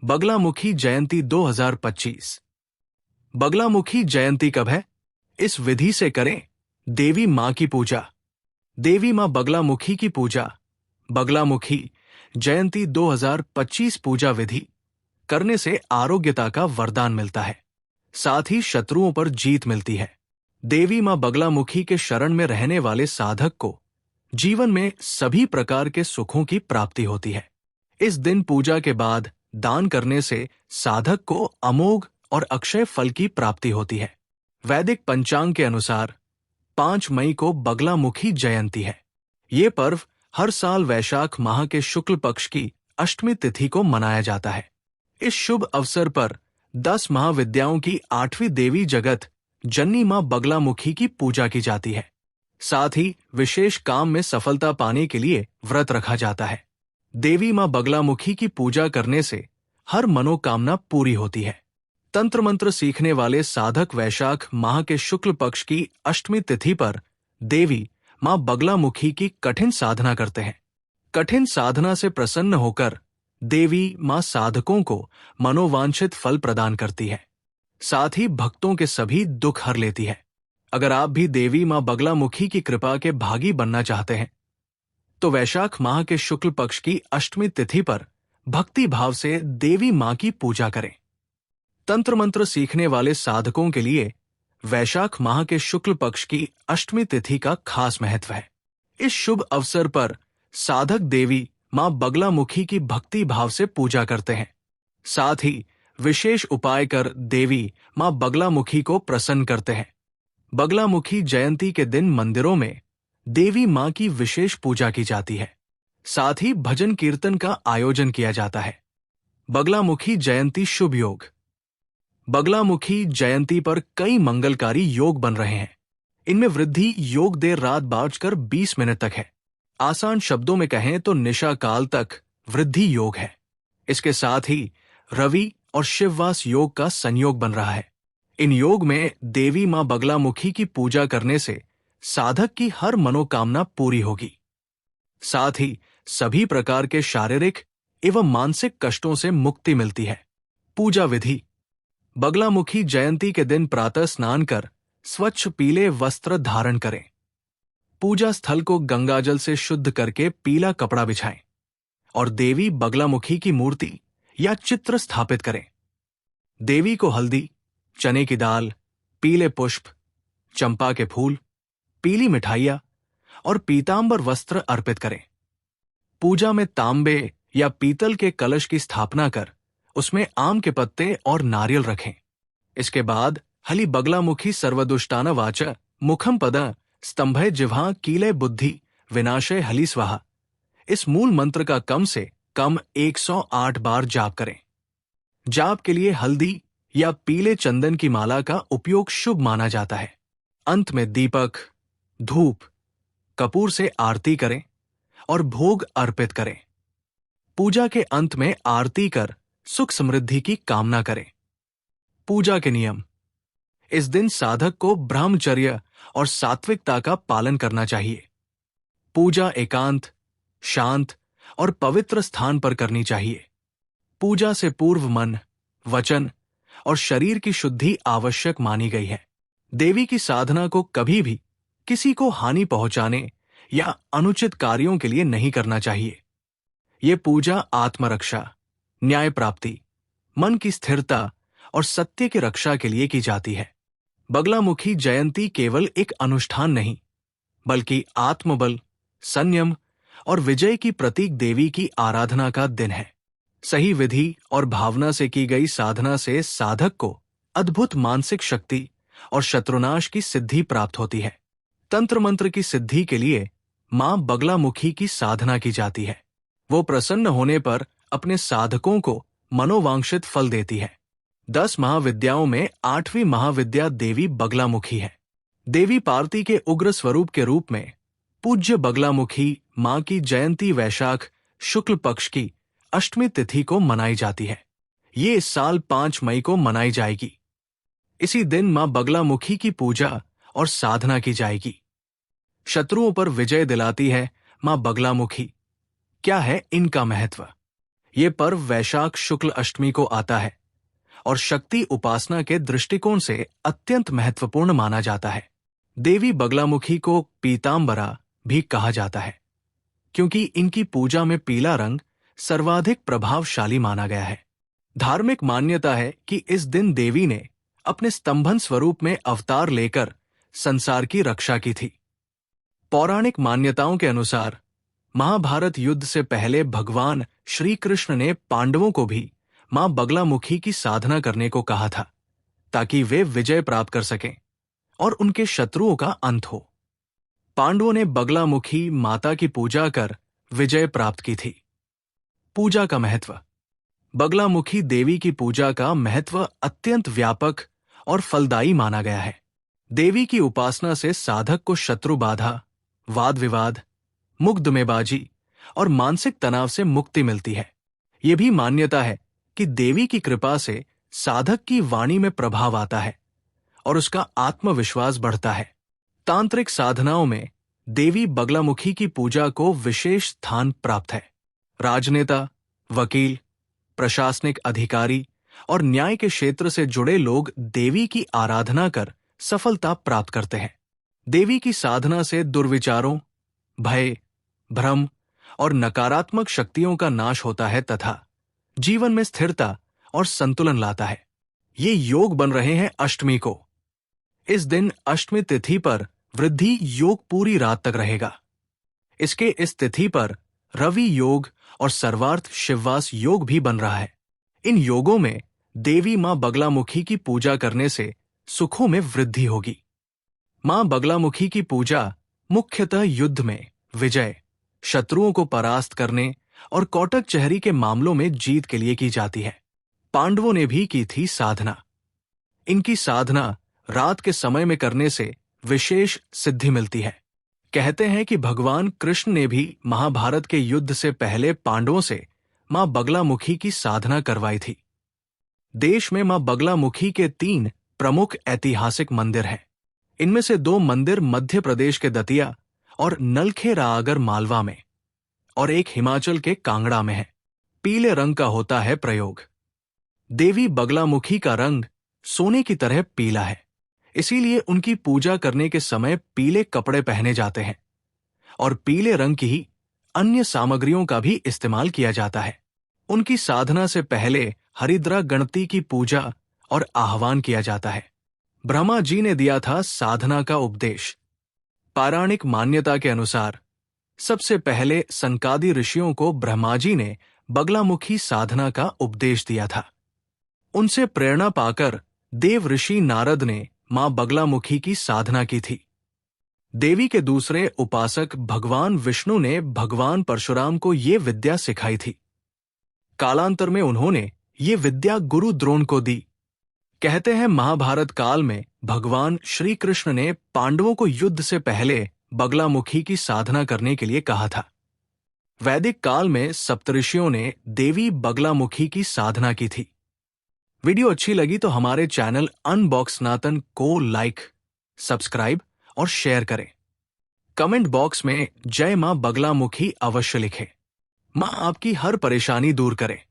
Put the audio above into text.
बगलामुखी जयंती 2025। बगलामुखी जयंती कब है? इस विधि से करें देवी मां की पूजा। देवी मां बगलामुखी की पूजा। बगलामुखी जयंती 2025 पूजा विधि करने से आरोग्यता का वरदान मिलता है, साथ ही शत्रुओं पर जीत मिलती है। देवी मां बगलामुखी के शरण में रहने वाले साधक को जीवन में सभी प्रकार के सुखों की प्राप्ति होती है। इस दिन पूजा के बाद दान करने से साधक को अमोघ और अक्षय फल की प्राप्ति होती है। वैदिक पंचांग के अनुसार 5 मई को बगलामुखी जयंती है। ये पर्व हर साल वैशाख माह के शुक्ल पक्ष की अष्टमी तिथि को मनाया जाता है। इस शुभ अवसर पर 10 महाविद्याओं की 8वीं देवी जगत जननी मां बगलामुखी की पूजा की जाती है। साथ ही विशेष काम में सफलता पाने के लिए व्रत रखा जाता है। देवी मां बगलामुखी की पूजा करने से हर मनोकामना पूरी होती है। तंत्र मंत्र सीखने वाले साधक वैशाख माह के शुक्ल पक्ष की अष्टमी तिथि पर देवी मां बगलामुखी की कठिन साधना करते हैं। कठिन साधना से प्रसन्न होकर देवी मां साधकों को मनोवांछित फल प्रदान करती है, साथ ही भक्तों के सभी दुख हर लेती है। अगर आप भी देवी मां बगलामुखी की कृपा के भागी बनना चाहते हैं तो वैशाख माह के शुक्ल पक्ष की अष्टमी तिथि पर भक्ति भाव से देवी मां की पूजा करें। तंत्र मंत्र सीखने वाले साधकों के लिए वैशाख माह के शुक्ल पक्ष की अष्टमी तिथि का खास महत्व है। इस शुभ अवसर पर साधक देवी मां बगलामुखी की भक्ति भाव से पूजा करते हैं, साथ ही विशेष उपाय कर देवी मां बगलामुखी को प्रसन्न करते हैं। बगलामुखी जयंती के दिन मंदिरों में देवी मां की विशेष पूजा की जाती है, साथ ही भजन कीर्तन का आयोजन किया जाता है। बगलामुखी जयंती शुभ योग। बगलामुखी जयंती पर कई मंगलकारी योग बन रहे हैं। इनमें वृद्धि योग देर रात 12:20 तक है। आसान शब्दों में कहें तो निशा काल तक वृद्धि योग है। इसके साथ ही रवि और शिववास योग का संयोग बन रहा है। इन योग में देवी मां बगलामुखी की पूजा करने से साधक की हर मनोकामना पूरी होगी, साथ ही सभी प्रकार के शारीरिक एवं मानसिक कष्टों से मुक्ति मिलती है। पूजा विधि। बगलामुखी जयंती के दिन प्रातः स्नान कर स्वच्छ पीले वस्त्र धारण करें। पूजा स्थल को गंगाजल से शुद्ध करके पीला कपड़ा बिछाएं और देवी बगलामुखी की मूर्ति या चित्र स्थापित करें। देवी को हल्दी, चने की दाल, पीले पुष्प, चंपा के फूल, पीली मिठाइयां और पीतांबर वस्त्र अर्पित करें। पूजा में तांबे या पीतल के कलश की स्थापना कर उसमें आम के पत्ते और नारियल रखें। इसके बाद हलि बगलामुखी सर्वदुष्टान वाच मुखम पद स्तंभय जिह्वा कीले बुद्धि विनाशय हलि स्वाहा, इस मूल मंत्र का कम से कम 108 बार जाप करें। जाप के लिए हल्दी या पीले चंदन की माला का उपयोग शुभ माना जाता है। अंत में दीपक, धूप, कपूर से आरती करें और भोग अर्पित करें। पूजा के अंत में आरती कर सुख समृद्धि की कामना करें। पूजा के नियम। इस दिन साधक को ब्रह्मचर्य और सात्विकता का पालन करना चाहिए। पूजा एकांत, शांत और पवित्र स्थान पर करनी चाहिए। पूजा से पूर्व मन, वचन और शरीर की शुद्धि आवश्यक मानी गई है। देवी की साधना को कभी भी किसी को हानि पहुंचाने या अनुचित कार्यों के लिए नहीं करना चाहिए। ये पूजा आत्मरक्षा, न्याय प्राप्ति, मन की स्थिरता और सत्य की रक्षा के लिए की जाती है। बगलामुखी जयंती केवल एक अनुष्ठान नहीं, बल्कि आत्मबल, संयम और विजय की प्रतीक देवी की आराधना का दिन है। सही विधि और भावना से की गई साधना से साधक को अद्भुत मानसिक शक्ति और शत्रुनाश की सिद्धि प्राप्त होती है। तंत्र मंत्र की सिद्धि के लिए मां बगलामुखी की साधना की जाती है। वो प्रसन्न होने पर अपने साधकों को मनोवांछित फल देती है। 10 महाविद्याओं में 8वीं महाविद्या देवी बगलामुखी है। देवी पार्वती के उग्र स्वरूप के रूप में पूज्य बगलामुखी मां की जयंती वैशाख शुक्ल पक्ष की अष्टमी तिथि को मनाई जाती है। ये इस साल 5 मई को मनाई जाएगी। इसी दिन मां बगलामुखी की पूजा और साधना की जाएगी। शत्रुओं पर विजय दिलाती है मां बगलामुखी। क्या है इनका महत्व? ये पर्व वैशाख शुक्ल अष्टमी को आता है और शक्ति उपासना के दृष्टिकोण से अत्यंत महत्वपूर्ण माना जाता है। देवी बगलामुखी को पीतांबरा भी कहा जाता है क्योंकि इनकी पूजा में पीला रंग सर्वाधिक प्रभावशाली माना गया है। धार्मिक मान्यता है कि इस दिन देवी ने अपने स्तंभन स्वरूप में अवतार लेकर संसार की रक्षा की थी। पौराणिक मान्यताओं के अनुसार महाभारत युद्ध से पहले भगवान श्री कृष्ण ने पांडवों को भी मां बगलामुखी की साधना करने को कहा था ताकि वे विजय प्राप्त कर सकें और उनके शत्रुओं का अंत हो। पांडवों ने बगलामुखी माता की पूजा कर विजय प्राप्त की थी। पूजा का महत्व। बगलामुखी देवी की पूजा का महत्व अत्यंत व्यापक और फलदायी माना गया है। देवी की उपासना से साधक को शत्रु बाधा, वाद विवाद, मुग्धमेबाजी और मानसिक तनाव से मुक्ति मिलती है। यह भी मान्यता है कि देवी की कृपा से साधक की वाणी में प्रभाव आता है और उसका आत्मविश्वास बढ़ता है। तांत्रिक साधनाओं में देवी बगलामुखी की पूजा को विशेष स्थान प्राप्त है। राजनेता, वकील, प्रशासनिक अधिकारी और न्याय के क्षेत्र से जुड़े लोग देवी की आराधना कर सफलता प्राप्त करते हैं। देवी की साधना से दुर्विचारों, भय, भ्रम और नकारात्मक शक्तियों का नाश होता है तथा जीवन में स्थिरता और संतुलन लाता है। ये योग बन रहे हैं अष्टमी को। इस दिन अष्टमी तिथि पर वृद्धि योग पूरी रात तक रहेगा। इसके इस तिथि पर रवि योग और सर्वार्थ शिववास योग भी बन रहा है। इन योगों में देवी मां बगलामुखी की पूजा करने से सुखों में वृद्धि होगी। मां बगलामुखी की पूजा मुख्यतः युद्ध में विजय, शत्रुओं को परास्त करने और कौटक चहरी के मामलों में जीत के लिए की जाती है। पांडवों ने भी की थी साधना। इनकी साधना रात के समय में करने से विशेष सिद्धि मिलती है। कहते हैं कि भगवान कृष्ण ने भी महाभारत के युद्ध से पहले पांडवों से मां बगलामुखी की साधना करवाई थी। देश में मां बगलामुखी के 3 प्रमुख ऐतिहासिक मंदिर हैं। इनमें से 2 मंदिर मध्य प्रदेश के दतिया और नलखेरागर मालवा में और एक हिमाचल के कांगड़ा में है। पीले रंग का होता है प्रयोग। देवी बगलामुखी का रंग सोने की तरह पीला है, इसीलिए उनकी पूजा करने के समय पीले कपड़े पहने जाते हैं और पीले रंग की ही अन्य सामग्रियों का भी इस्तेमाल किया जाता है। उनकी साधना से पहले हरिद्रा गणपति की पूजा और आह्वान किया जाता है। ब्रह्मा जी ने दिया था साधना का उपदेश। पौराणिक मान्यता के अनुसार सबसे पहले सनकादि ऋषियों को ब्रह्मा जी ने बगलामुखी साधना का उपदेश दिया था। उनसे प्रेरणा पाकर देव ऋषि नारद ने मां बगलामुखी की साधना की थी। देवी के दूसरे उपासक भगवान विष्णु ने भगवान परशुराम को ये विद्या सिखाई थी। कालांतर में उन्होंने ये विद्या गुरु द्रोण को दी। कहते हैं महाभारत काल में भगवान श्री कृष्ण ने पांडवों को युद्ध से पहले बगलामुखी की साधना करने के लिए कहा था। वैदिक काल में सप्तऋषियों ने देवी बगलामुखी की साधना की थी। वीडियो अच्छी लगी तो हमारे चैनल अनबॉक्स सनातन को लाइक, सब्सक्राइब और शेयर करें। कमेंट बॉक्स में जय मां बगलामुखी अवश्य लिखें। मां आपकी हर परेशानी दूर करे।